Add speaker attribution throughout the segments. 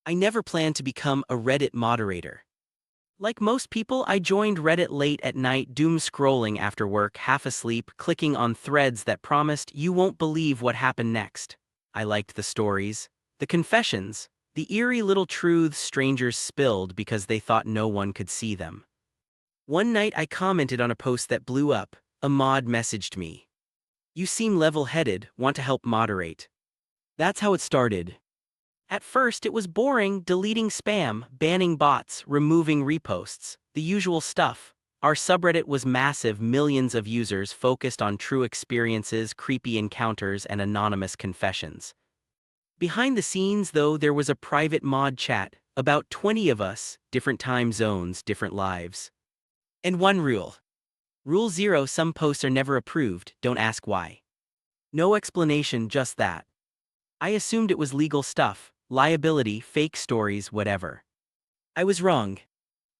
Speaker 1: I never planned to become a Reddit moderator. Like most people, I joined Reddit late at night, doom scrolling after work, half asleep, clicking on threads that promised you won't believe what happened next. I liked the stories, the confessions, the eerie little truths strangers spilled because they thought no one could see them. One night I commented on a post that blew up. A mod messaged me. "You seem level-headed, want to help moderate." That's how it started. At first it was boring, deleting spam, banning bots, removing reposts, the usual stuff. Our subreddit was massive, millions of users focused on true experiences, creepy encounters, and anonymous confessions. Behind the scenes, though, there was a private mod chat, about 20 of us, different time zones, different lives. And one rule. Rule 0: some posts are never approved, don't ask why. No explanation, just that. I assumed it was legal stuff, liability, fake stories, whatever. I was wrong.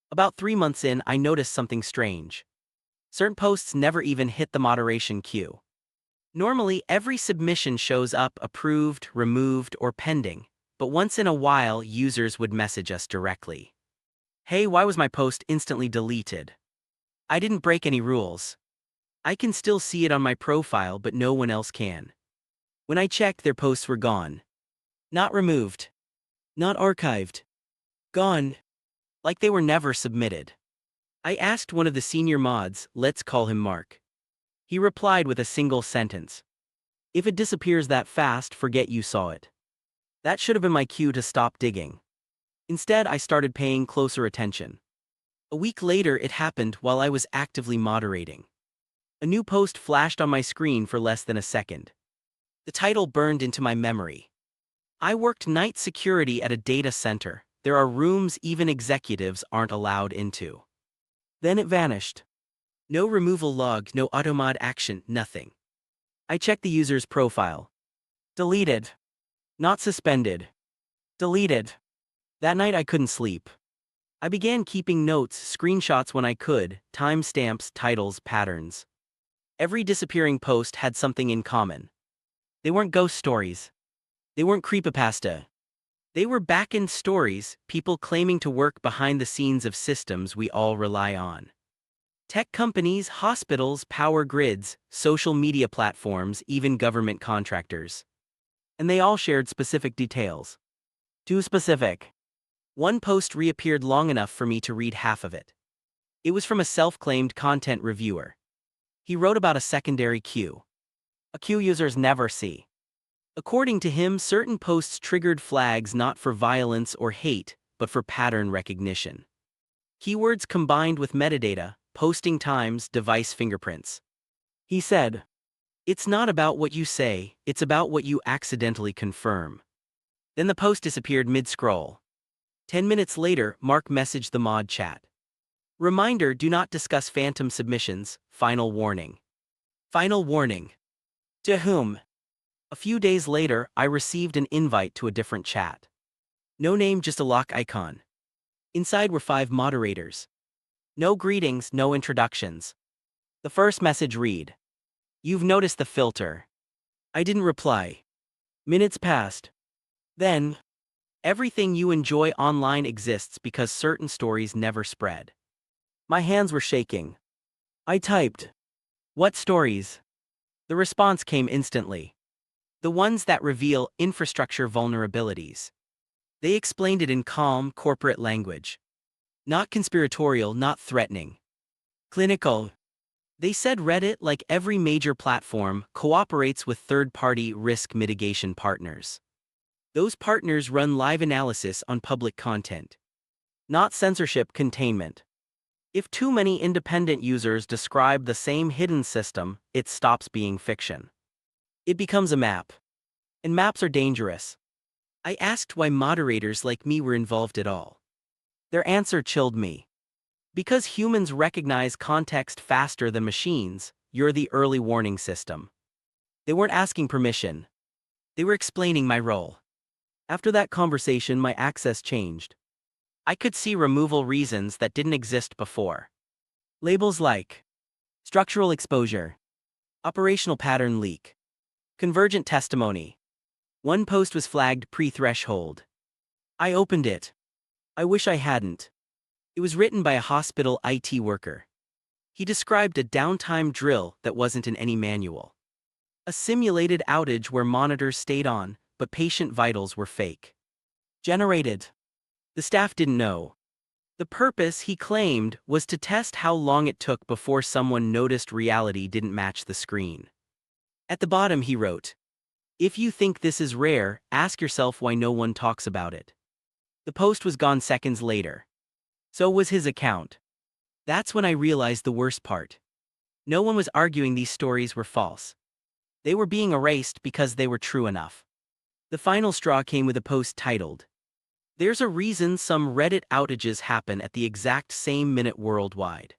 Speaker 1: About 3 months in, I noticed something strange. Certain posts never even hit the moderation queue. Normally, every submission shows up approved, removed, or pending, but once in a while, users would message us directly. "Hey, why was my post instantly deleted?" I didn't break any rules. I can still see it on my profile, but no one else can. When I checked, their posts were gone. Not removed. Not archived. Gone. Like they were never submitted. I asked one of the senior mods, let's call him Mark. He replied with a single sentence. "If it disappears that fast, forget you saw it." That should have been my cue to stop digging. Instead, I started paying closer attention. A week later, it happened while I was actively moderating. A new post flashed on my screen for less than a second. The title burned into my memory. I worked night security at a data center. There are rooms even executives aren't allowed into. Then it vanished. No removal log, no automod action, nothing. I checked the user's profile. Deleted. Not suspended. Deleted. That night I couldn't sleep. I began keeping notes, screenshots when I could, timestamps, titles, patterns. Every disappearing post had something in common. They weren't ghost stories. They weren't creepypasta. They were backend stories, people claiming to work behind the scenes of systems we all rely on. Tech companies, hospitals, power grids, social media platforms, even government contractors. And they all shared specific details. Too specific. One post reappeared long enough for me to read half of it. It was from a self-claimed content reviewer. He wrote about a secondary queue. A queue users never see. According to him, certain posts triggered flags not for violence or hate, but for pattern recognition. Keywords combined with metadata, posting times, device fingerprints. He said, "It's not about what you say, it's about what you accidentally confirm." Then the post disappeared mid-scroll. 10 minutes later, Mark messaged the mod chat. "Reminder, do not discuss phantom submissions, final warning." Final warning. To whom? A few days later, I received an invite to a different chat. No name, just a lock icon. Inside were 5 moderators. No greetings, no introductions. The first message read, "You've noticed the filter." I didn't reply. Minutes passed. Then, "Everything you enjoy online exists because certain stories never spread." My hands were shaking. I typed, "What stories?" The response came instantly. "The ones that reveal infrastructure vulnerabilities." They explained it in calm, corporate language. Not conspiratorial, not threatening. Clinical. They said Reddit, like every major platform, cooperates with third-party risk mitigation partners. Those partners run live analysis on public content. Not censorship containment. If too many independent users describe the same hidden system, it stops being fiction. It becomes a map. And maps are dangerous. I asked why moderators like me were involved at all. Their answer chilled me. "Because humans recognize context faster than machines, you're the early warning system." They weren't asking permission. They were explaining my role. After that conversation, my access changed. I could see removal reasons that didn't exist before. Labels like structural exposure, operational pattern leak, convergent testimony. One post was flagged pre-threshold. I opened it. I wish I hadn't. It was written by a hospital IT worker. He described a downtime drill that wasn't in any manual. A simulated outage where monitors stayed on, but patient vitals were fake. Generated. The staff didn't know. The purpose, he claimed, was to test how long it took before someone noticed reality didn't match the screen. At the bottom he wrote, "If you think this is rare, ask yourself why no one talks about it." The post was gone seconds later. So was his account. That's when I realized the worst part. No one was arguing these stories were false. They were being erased because they were true enough. The final straw came with a post titled, "There's a reason some Reddit outages happen at the exact same minute worldwide."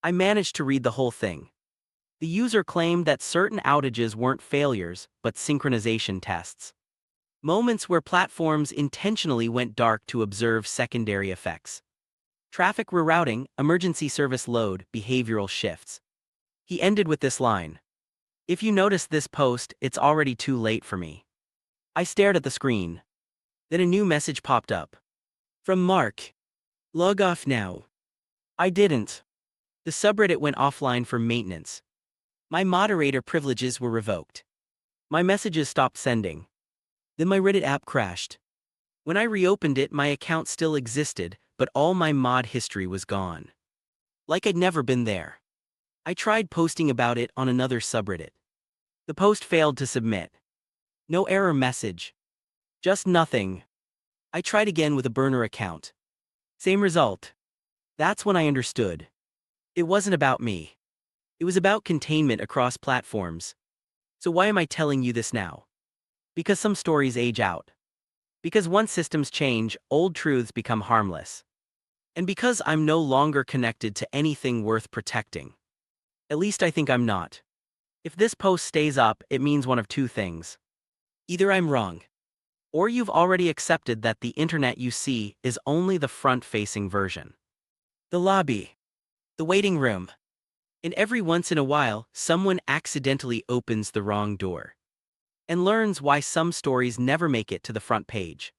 Speaker 1: I managed to read the whole thing. The user claimed that certain outages weren't failures, but synchronization tests. Moments where platforms intentionally went dark to observe secondary effects. Traffic rerouting, emergency service load, behavioral shifts. He ended with this line, "If you notice this post, it's already too late for me." I stared at the screen. Then a new message popped up. From Mark. "Log off now." I didn't. The subreddit went offline for maintenance. My moderator privileges were revoked. My messages stopped sending. Then my Reddit app crashed. When I reopened it, my account still existed, but all my mod history was gone. Like I'd never been there. I tried posting about it on another subreddit. The post failed to submit. No error message. Just nothing. I tried again with a burner account. Same result. That's when I understood. It wasn't about me. It was about containment across platforms. So why am I telling you this now? Because some stories age out. Because once systems change, old truths become harmless. And because I'm no longer connected to anything worth protecting. At least I think I'm not. If this post stays up, it means one of two things. Either I'm wrong, or you've already accepted that the internet you see is only the front-facing version. The lobby. The waiting room. And every once in a while, someone accidentally opens the wrong door. And learns why some stories never make it to the front page.